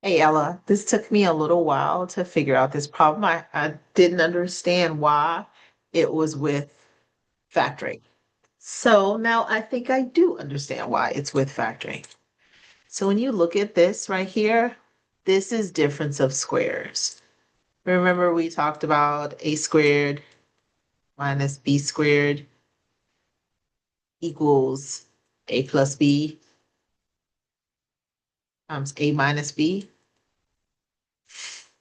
Hey Ella, this took me a little while to figure out this problem. I didn't understand why it was with factoring. So now I think I do understand why it's with factoring. So when you look at this right here, this is difference of squares. Remember we talked about a squared minus b squared equals a plus b times a minus b.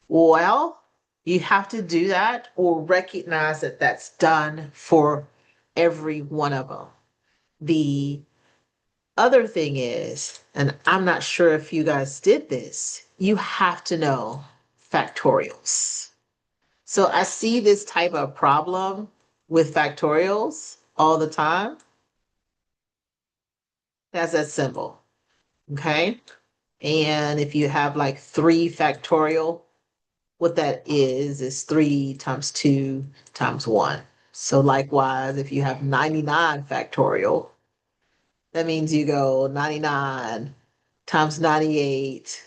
Well, you have to do that or recognize that that's done for every one of them. The other thing is, and I'm not sure if you guys did this, you have to know factorials. So I see this type of problem with factorials all the time. That's that simple. Okay. And if you have like 3 factorial, what that is 3 times 2 times 1. So likewise, if you have 99 factorial, that means you go 99 times 98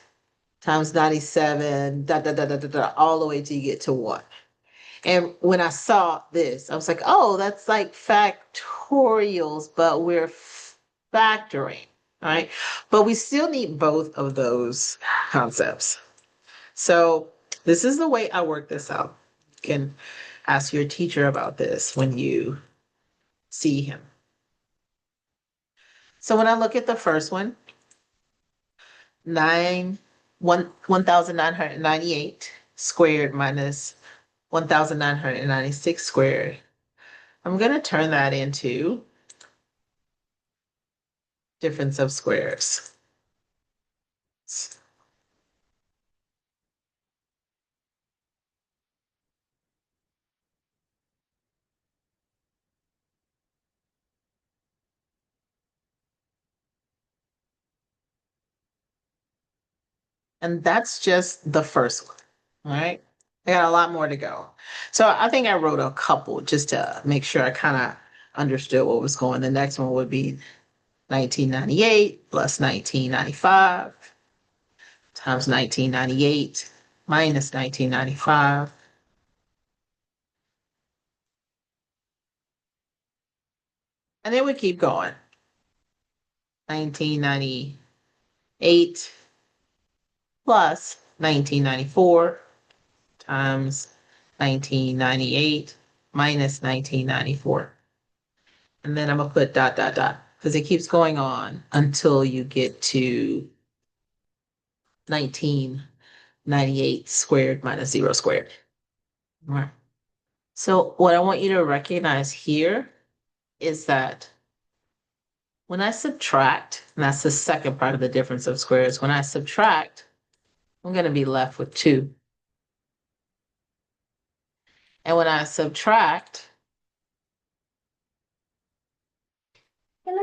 times 97, all the way till you get to 1. And when I saw this, I was like, oh, that's like factorials, but we're factoring, right? But we still need both of those concepts. So this is the way I work this out. You can ask your teacher about this when you see him. So when I look at the first one, 1,998 squared minus 1,996 squared, I'm going to turn that into difference of squares. And that's just the first one. All right. I got a lot more to go. So I think I wrote a couple just to make sure I kind of understood what was going. The next one would be 1998 plus 1995 times 1998 minus 1995. And then we keep going. 1998 plus 1994 times 1998 minus 1994. And then I'm going to put dot, dot, dot, because it keeps going on until you get to 1998 squared minus 0 squared. All right. So what I want you to recognize here is that when I subtract, and that's the second part of the difference of squares, when I subtract, I'm going to be left with 2. And when I subtract, and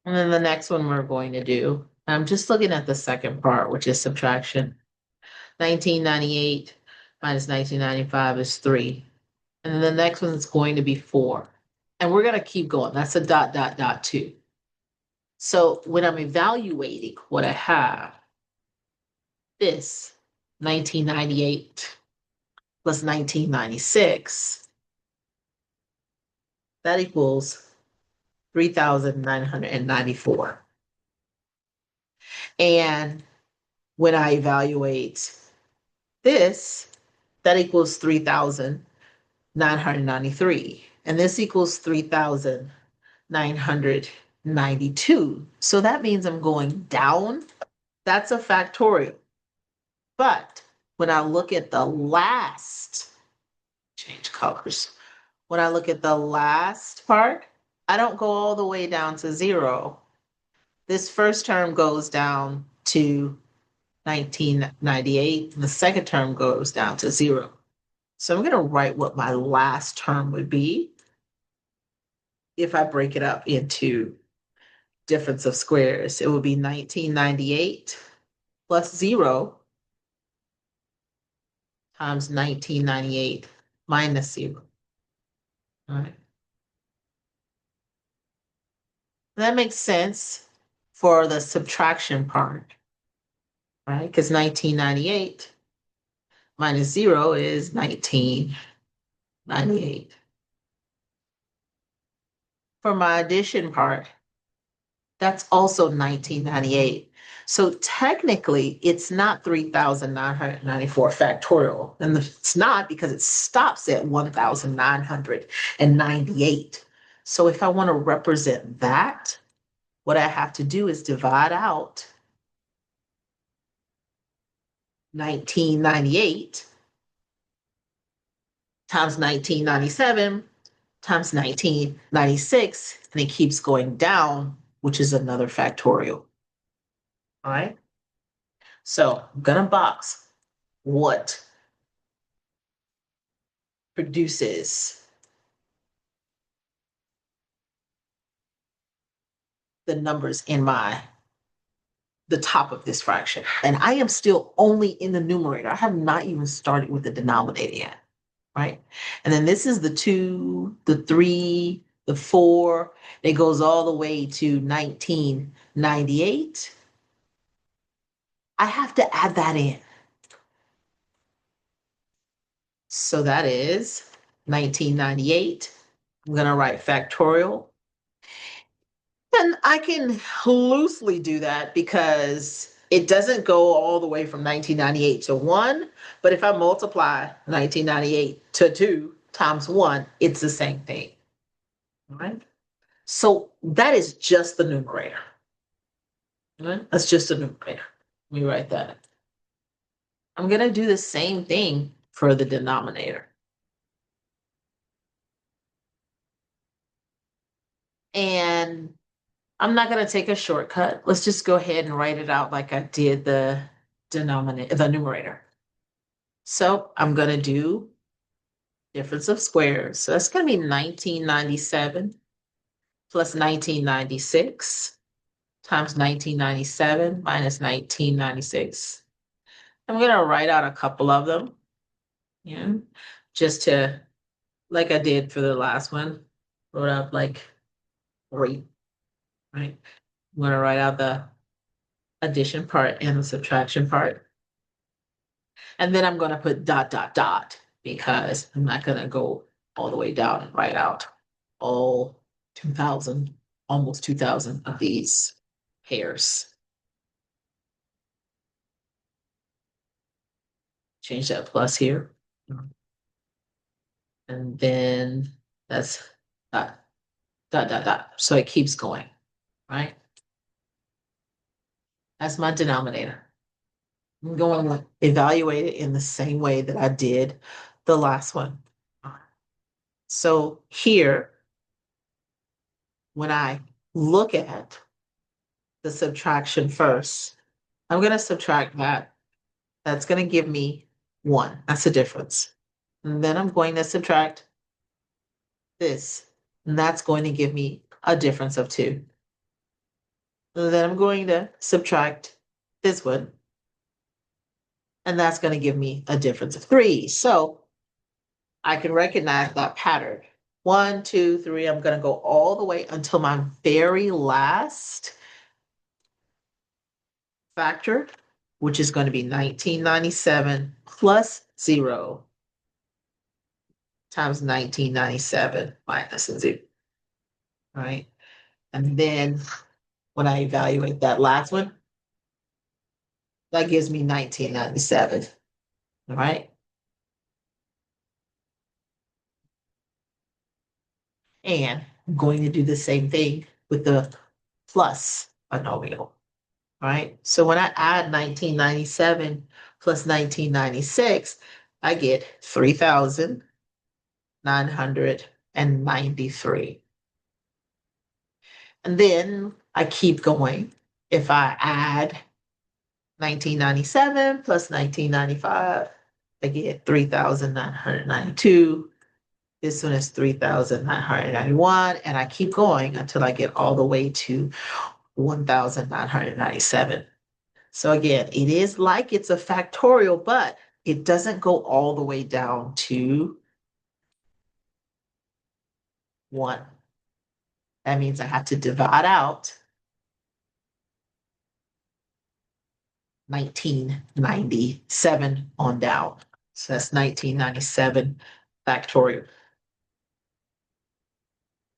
then the next one we're going to do, I'm just looking at the second part, which is subtraction. 1998 minus 1995 is 3. And then the next one is going to be 4. And we're going to keep going. That's a dot, dot, dot 2. So when I'm evaluating what I have, this 1998 plus 1996, that equals 3,994. And when I evaluate this, that equals 3,993. And this equals 3,992. So that means I'm going down. That's a factorial. But when I look at the last, change colors. When I look at the last part, I don't go all the way down to 0. This first term goes down to 1998. And the second term goes down to 0. So I'm going to write what my last term would be if I break it up into difference of squares. It would be 1998 plus 0 times 1998 minus 0. All right. That makes sense for the subtraction part, right? Because 1998 minus 0 is 1998. For my addition part, that's also 1998. So technically, it's not 3,994 factorial. And it's not because it stops at 1,998. So if I want to represent that, what I have to do is divide out 1998 times 1997 times 1996, and it keeps going down, which is another factorial. All right. So I'm going to box what produces the numbers in the top of this fraction. And I am still only in the numerator. I have not even started with the denominator yet, right? And then this is the 2, the 3, the 4. It goes all the way to 1998. I have to add that in. So that is 1998. I'm going to write factorial. And I can loosely do that because it doesn't go all the way from 1998 to 1. But if I multiply 1998 to 2 times 1, it's the same thing. All right. So that is just the numerator. All right? That's just the numerator. Let me write that. I'm going to do the same thing for the denominator. And I'm not going to take a shortcut. Let's just go ahead and write it out like I did the numerator. So I'm going to do difference of squares. So that's going to be 1997 plus 1996 times 1997 minus 1996. I'm going to write out a couple of them, yeah, just to, like I did for the last one, wrote up like 3, right? I'm going to write out the addition part and the subtraction part. And then I'm going to put dot, dot, dot, because I'm not going to go all the way down and write out all 2,000, almost 2,000 of these pairs. Change that plus here. And then that's dot, dot, dot, dot. So it keeps going, right? That's my denominator. I'm going to evaluate it in the same way that I did the last one. So here, when I look at the subtraction first, I'm going to subtract that. That's going to give me 1. That's the difference. And then I'm going to subtract this, and that's going to give me a difference of 2. And then I'm going to subtract this one, and that's going to give me a difference of 3. So I can recognize that pattern. 1, 2, 3. I'm going to go all the way until my very last factor, which is going to be 1997 plus 0 times 1997 minus 0. All right. And then when I evaluate that last one, that gives me 1997. All right. And I'm going to do the same thing with the plus binomial. All right. So when I add 1997 plus 1996, I get 3,993. And then I keep going. If I add 1997 plus 1995, I get 3,992. This one is 3,991. And I keep going until I get all the way to 1,997. So again, it is like it's a factorial, but it doesn't go all the way down to 1. That means I have to divide out 1997 on down. So that's 1997 factorial.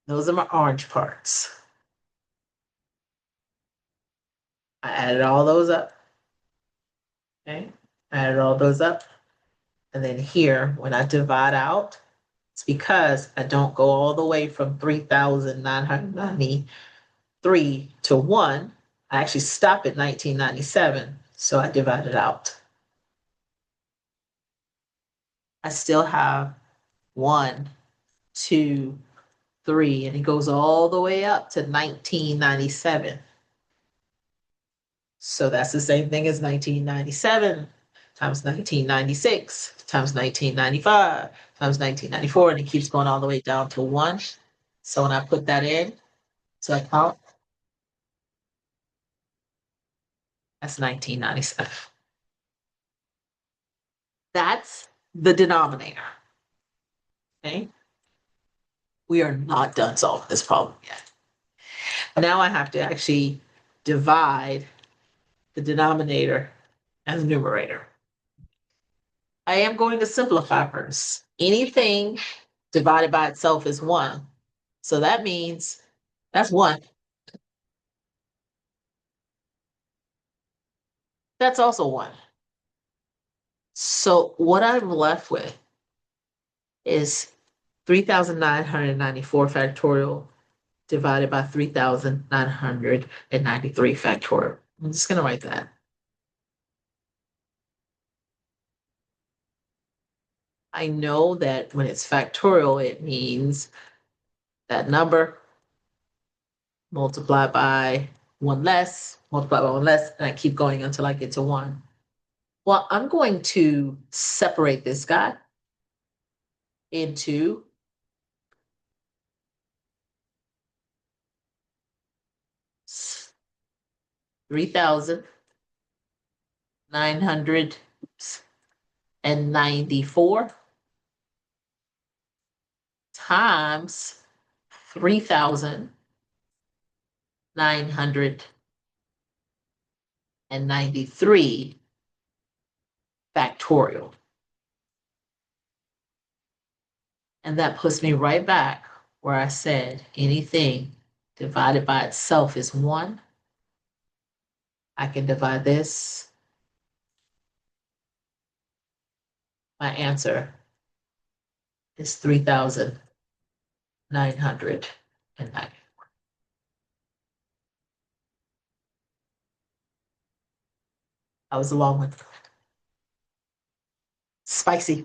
Those are my orange parts. I added all those up. Okay. I added all those up. And then here, when I divide out, it's because I don't go all the way from 3,993 to 1. I actually stop at 1997. So I divide it out. I still have 1, 2, 3, and it goes all the way up to 1997. So that's the same thing as 1997 times 1996 times 1995 times 1994, and it keeps going all the way down to 1. So when I put that in to account, that's 1997. That's the denominator. Okay. We are not done solving this problem yet. Now I have to actually divide the denominator and the numerator. I am going to simplify first. Anything divided by itself is 1. So that means that's 1. That's also 1. So what I'm left with is 3,994 factorial divided by 3,993 factorial. I'm just going to write that. I know that when it's factorial, it means that number multiplied by 1 less, multiplied by 1 less, and I keep going until I get to 1. Well, I'm going to separate this guy into 3,994 times 3,993 factorial. And that puts me right back where I said anything divided by itself is 1. I can divide this. My answer is 3,990. I was a long one. Spicy.